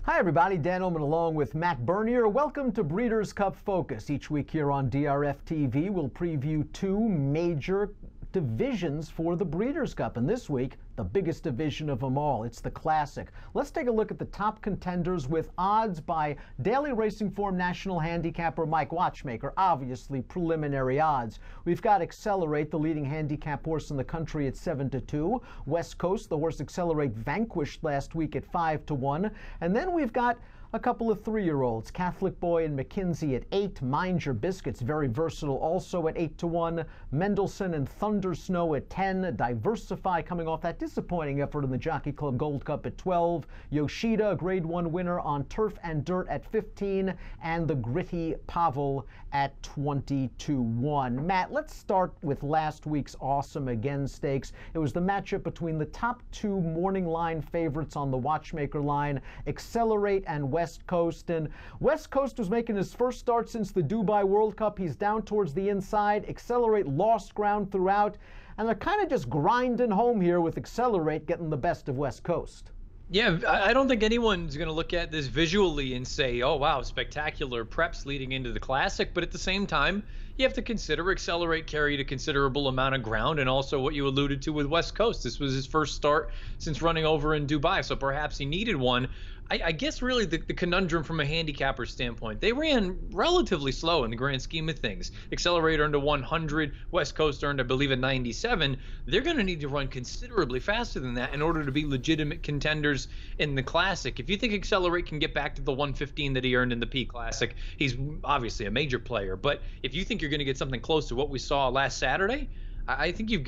Hi everybody, Dan Illman along with Matt Bernier. Welcome to Breeders' Cup Focus. Each week here on DRF TV, we'll preview two major divisions for the Breeders' Cup. And this week, the biggest division of them all. It's the Classic. Let's take a look at the top contenders with odds by Daily Racing Form National Handicapper Mike Watchmaker. Obviously, preliminary odds. We've got Accelerate, the leading handicap horse in the country, at 7-2. West Coast, the horse Accelerate, vanquished last week at 5-1. And then we've got a couple of three-year-olds, Catholic Boy and McKinzie at 8, Mind Your Biscuits, very versatile, also at 8-1, Mendelssohn and Thunder Snow at 10, Diversify coming off that disappointing effort in the Jockey Club Gold Cup at 12, Yoshida, a Grade 1 winner on Turf and Dirt at 15, and the Gritty Pavel at 20-1. Matt, let's start with last week's Awesome Again Stakes. It was the matchup between the top two morning line favorites on the Watchmaker line, Accelerate and West Coast. And West Coast was making his first start since the Dubai World Cup. He's down towards the inside. Accelerate lost ground throughout, and they're kind of just grinding home here with Accelerate getting the best of West Coast. Yeah, I don't think anyone's going to look at this visually and say, oh, wow, spectacular preps leading into the Classic. But at the same time, you have to consider Accelerate carried a considerable amount of ground, and also what you alluded to with West Coast. This was his first start since running over in Dubai, so perhaps he needed one. I guess really the conundrum from a handicapper standpoint, they ran relatively slow in the grand scheme of things. Accelerate earned a 100, West Coast earned, I believe, a 97. They're going to need to run considerably faster than that in order to be legitimate contenders in the Classic. If you think Accelerate can get back to the 115 that he earned in the P Classic, he's obviously a major player. But if you think you're going to get something close to what we saw last Saturday, I think you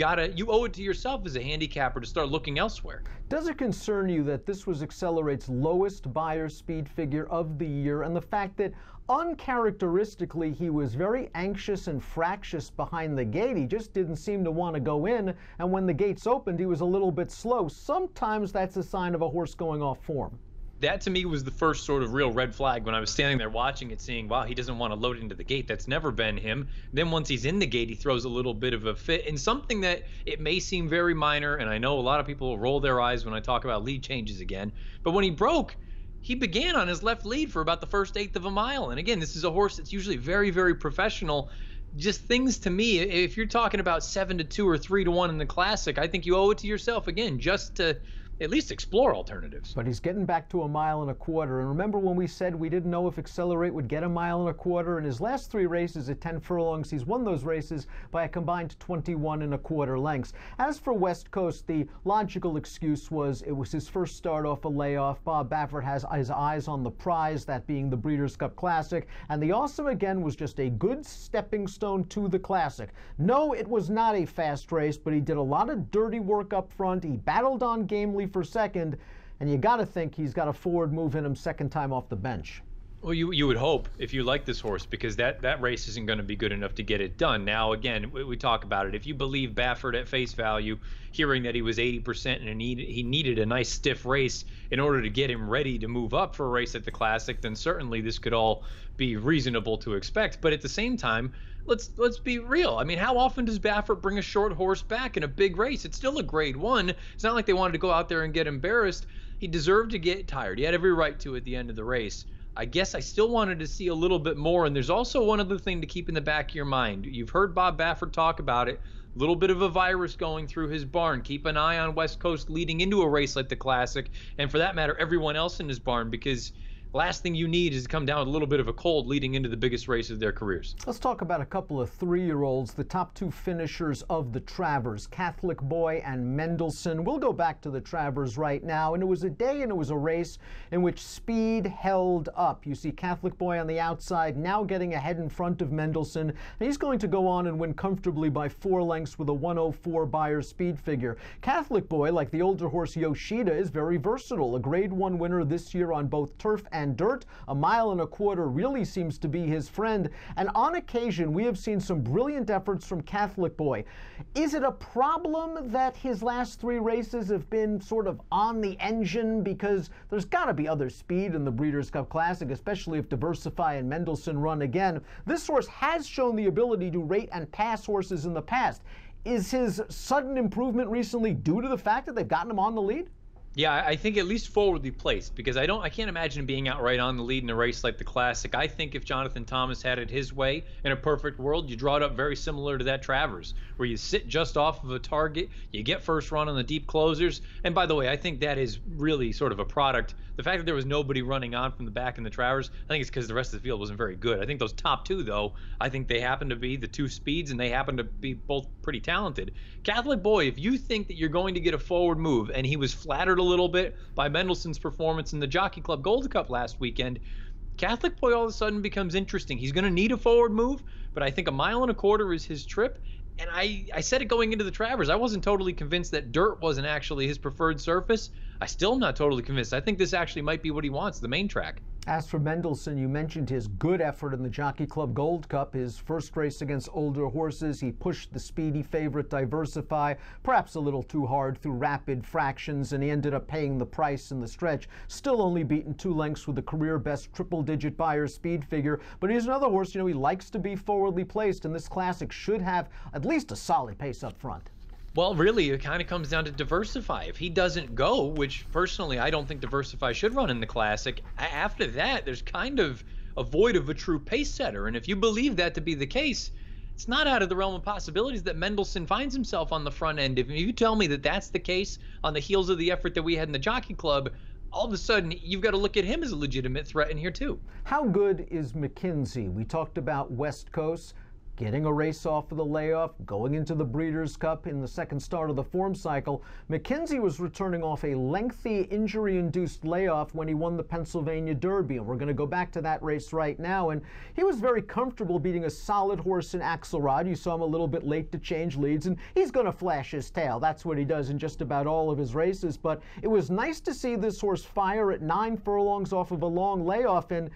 owe it to yourself as a handicapper to start looking elsewhere. Does it concern you that this was Accelerate's lowest buyer speed figure of the year, and the fact that uncharacteristically he was very anxious and fractious behind the gate? He just didn't seem to want to go in, and when the gates opened, he was a little bit slow. Sometimes that's a sign of a horse going off form. That to me was the first sort of real red flag when I was standing there watching it, seeing, wow, he doesn't want to load into the gate. That's never been him. Then once he's in the gate, he throws a little bit of a fit, and something that it may seem very minor, and I know a lot of people will roll their eyes when I talk about lead changes again, but when he broke, he began on his left lead for about the first eighth of a mile. And again, this is a horse that's usually very, very professional. Just things to me, if you're talking about 7-2 or 3-1 in the Classic, I think you owe it to yourself, again, just to at least explore alternatives. But he's getting back to 1.25 miles. And remember when we said we didn't know if Accelerate would get 1.25 miles? In his last 3 races at 10 furlongs, he's won those races by a combined 21.25 lengths. As for West Coast, the logical excuse was it was his first start off a layoff. Bob Baffert has his eyes on the prize, that being the Breeders' Cup Classic. And the Awesome Again was just a good stepping stone to the Classic. No, it was not a fast race, but he did a lot of dirty work up front. He battled on gamely for second, and you got to think he's got a forward move in him second time off the bench. Well, you would hope, if you like this horse, because that race isn't going to be good enough to get it done. Now, again, we talk about it. If you believe Baffert at face value, hearing that he was 80% and he needed a nice stiff race in order to get him ready to move up for a race at the Classic, then certainly this could all be reasonable to expect. But at the same time, let's be real. I mean, how often does Baffert bring a short horse back in a big race? It's still a Grade 1. It's not like they wanted to go out there and get embarrassed. He deserved to get tired. He had every right to at the end of the race. I guess I still wanted to see a little bit more, and there's also one other thing to keep in the back of your mind. You've heard Bob Baffert talk about it. A little bit of a virus going through his barn. Keep an eye on West Coast leading into a race like the Classic, and for that matter, everyone else in his barn, because last thing you need is to come down with a little bit of a cold leading into the biggest race of their careers. Let's talk about a couple of 3-year-olds, the top 2 finishers of the Travers, Catholic Boy and Mendelssohn. We'll go back to the Travers right now, and it was a day and it was a race in which speed held up. You see Catholic Boy on the outside, now getting ahead in front of Mendelssohn, and he's going to go on and win comfortably by 4 lengths with a 104 buyer speed figure. Catholic Boy, like the older horse Yoshida, is very versatile, a Grade 1 winner this year on both turf and dirt. 1.25 miles really seems to be his friend, and on occasion we have seen some brilliant efforts from Catholic Boy. Is it a problem that his last 3 races have been sort of on the engine, because there's got to be other speed in the Breeders' Cup Classic, especially if Diversify and Mendelssohn run again? This horse has shown the ability to rate and pass horses in the past. Is his sudden improvement recently due to the fact that they've gotten him on the lead? Yeah, I think at least forwardly placed, because I can't imagine him being out right on the lead in a race like the Classic. I think if Jonathan Thomas had it his way in a perfect world, you draw it up very similar to that Travers, where you sit just off of a target, you get first run on the deep closers. And by the way, I think that is really sort of a product. The fact that there was nobody running on from the back in the Travers, I think it's because the rest of the field wasn't very good. I think those top two, though, I think they happen to be the two speeds, and they happen to be both pretty talented. Catholic Boy, if you think that you're going to get a forward move, and he was flattered a little bit by Mendelssohn's performance in the Jockey Club Gold Cup last weekend, Catholic Boy all of a sudden becomes interesting. He's going to need a forward move, but I think 1.25 miles is his trip. And I said it going into the Travers, I wasn't totally convinced that dirt wasn't actually his preferred surface. I still am not totally convinced. I think this actually might be what he wants, the main track. As for Mendelssohn, you mentioned his good effort in the Jockey Club Gold Cup. His first race against older horses, he pushed the speedy favorite Diversify, perhaps a little too hard through rapid fractions, and he ended up paying the price in the stretch. Still only beaten 2 lengths with a career-best triple-digit Beyer speed figure. But he's another horse, he likes to be forwardly placed, and this Classic should have at least a solid pace up front. Well, really, it kind of comes down to Diversify. If he doesn't go, which personally I don't think Diversify should run in the Classic, after that, there's kind of a void of a true pace setter. And if you believe that to be the case, it's not out of the realm of possibilities that Mendelssohn finds himself on the front end. If you tell me that that's the case on the heels of the effort that we had in the Jockey Club, all of a sudden, you've got to look at him as a legitimate threat in here, too. How good is McKinzie? We talked about West Coast getting a race off of the layoff, going into the Breeders' Cup in the second start of the form cycle. McKinzie was returning off a lengthy injury-induced layoff when he won the Pennsylvania Derby, and we're going to go back to that race right now. And he was very comfortable beating a solid horse in Axelrod. You saw him a little bit late to change leads, and he's going to flash his tail. That's what he does in just about all of his races. But it was nice to see this horse fire at 9 furlongs off of a long layoff. And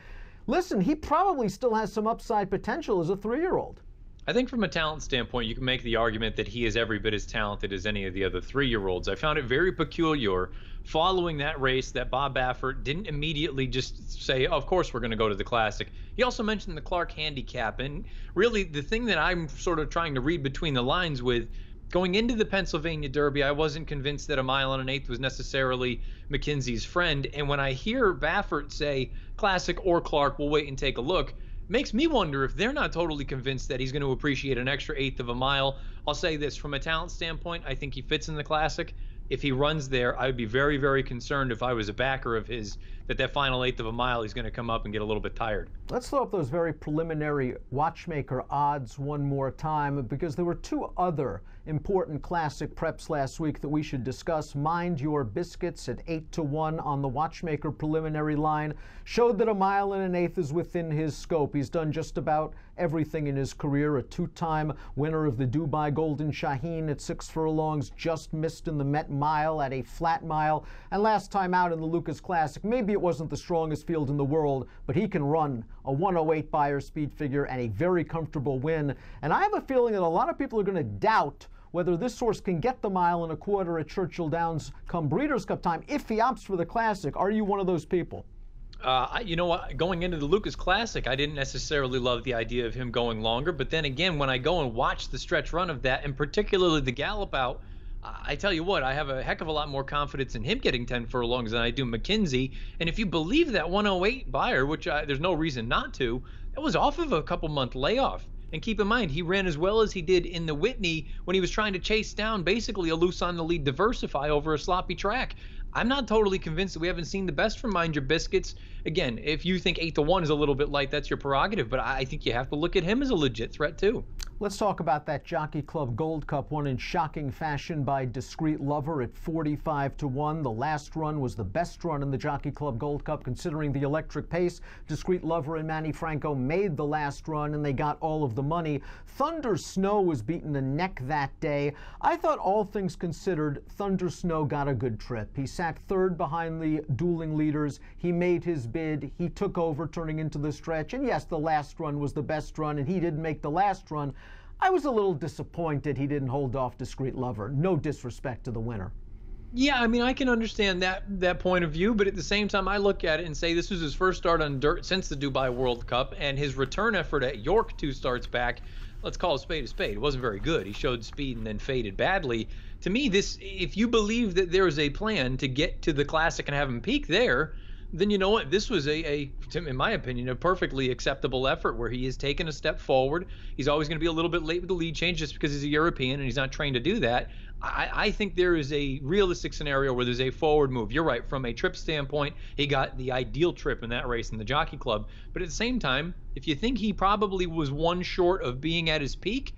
listen, he probably still has some upside potential as a 3-year-old. I think from a talent standpoint, you can make the argument that he is every bit as talented as any of the other 3-year-olds. I found it very peculiar following that race that Bob Baffert didn't immediately just say, oh, of course we're going to go to the Classic. He also mentioned the Clark handicap. And really the thing that I'm sort of trying to read between the lines with, going into the Pennsylvania Derby, I wasn't convinced that 1 1/8 was necessarily McKinsey's friend. And when I hear Baffert say Classic or Clark, we'll wait and take a look, makes me wonder if they're not totally convinced that he's going to appreciate an extra 1/8 of a mile. I'll say this, from a talent standpoint, I think he fits in the Classic. If he runs there, I would be very, very concerned if I was a backer of his that final 1/8 of a mile he's going to come up and get a little bit tired. Let's throw up those very preliminary watchmaker odds one more time, because there were 2 other important Classic preps last week that we should discuss. Mind Your Biscuits at 8-1 on the watchmaker preliminary line showed that 1 1/8 is within his scope. He's done just about everything in his career. A 2-time winner of the Dubai Golden Shaheen at 6 furlongs, just missed in the Met Mile at a flat mile, and last time out in the Lucas Classic, maybe it wasn't the strongest field in the world, but he can run a 108 Beyer speed figure and a very comfortable win. And I have a feeling that a lot of people are going to doubt whether this horse can get the 1 1/4 at Churchill Downs come Breeders' Cup time if he opts for the Classic. Are you one of those people? You know what? Going into the Lucas Classic, I didn't necessarily love the idea of him going longer. But then again, when I go and watch the stretch run of that, and particularly the gallop out, I tell you what, I have a heck of a lot more confidence in him getting 10 furlongs than I do McKinzie. And if you believe that 108 Beyer, which there's no reason not to, that was off of a couple-month layoff. And keep in mind, he ran as well as he did in the Whitney when he was trying to chase down basically a loose on the lead Diversify over a sloppy track. I'm not totally convinced that we haven't seen the best from Mind Your Biscuits. Again, if you think 8-1 is a little bit light, that's your prerogative, but I think you have to look at him as a legit threat too. Let's talk about that Jockey Club Gold Cup, won in shocking fashion by Discreet Lover at 45-1. The last run was the best run in the Jockey Club Gold Cup, considering the electric pace. Discreet Lover and Manny Franco made the last run, and they got all of the money. Thunder Snow was beaten a neck that day. I thought, all things considered, Thunder Snow got a good trip. He sat 3rd behind the dueling leaders. He made his bid. He took over, turning into the stretch. And yes, the last run was the best run, and he didn't make the last run. I was a little disappointed he didn't hold off Discreet Lover. No disrespect to the winner. Yeah, I mean, I can understand that point of view, but at the same time, I look at it and say this was his first start on dirt since the Dubai World Cup, and his return effort at York 2 starts back, let's call a spade a spade. It wasn't very good. He showed speed and then faded badly. To me, this, if you believe that there is a plan to get to the Classic and have him peak there, then you know what? This was in my opinion, a perfectly acceptable effort where he has taken a step forward. He's always going to be a little bit late with the lead change just because he's a European and he's not trained to do that. I think there is a realistic scenario where there's a forward move. You're right. From a trip standpoint, he got the ideal trip in that race in the Jockey Club. But at the same time, if you think he probably was one short of being at his peak,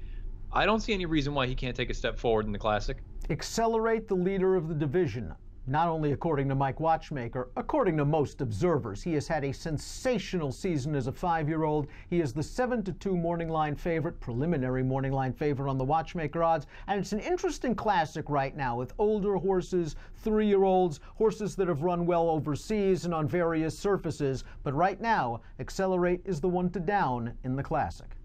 I don't see any reason why he can't take a step forward in the Classic. Accelerate, the leader of the division. Not only according to Mike Watchmaker, according to most observers. He has had a sensational season as a 5-year-old. He is the 7-2 morning line favorite, preliminary morning line favorite on the Watchmaker odds. And it's an interesting classic right now with older horses, 3-year-olds, horses that have run well overseas and on various surfaces. But right now, Accelerate is the one to down in the Classic.